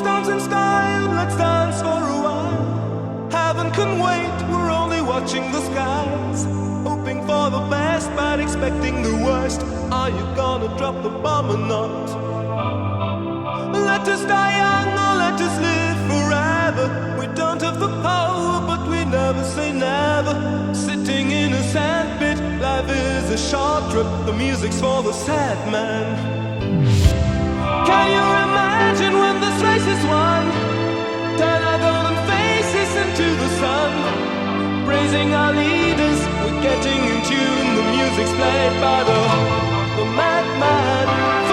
stars in sky and let's dance for a while. Heaven can wait, we're only watching the skies, hoping for the best but expecting the worst. Are you gonna drop the bomb or not? Let us die young or let us live forever. We don't have the power but we never say never. Sitting in a sandpit, life is a short trip. The music's for the sad man. Can you imagine when this race is won? Turn our golden faces into the sun, praising our leaders, we're getting in tune. The music's played by the madman.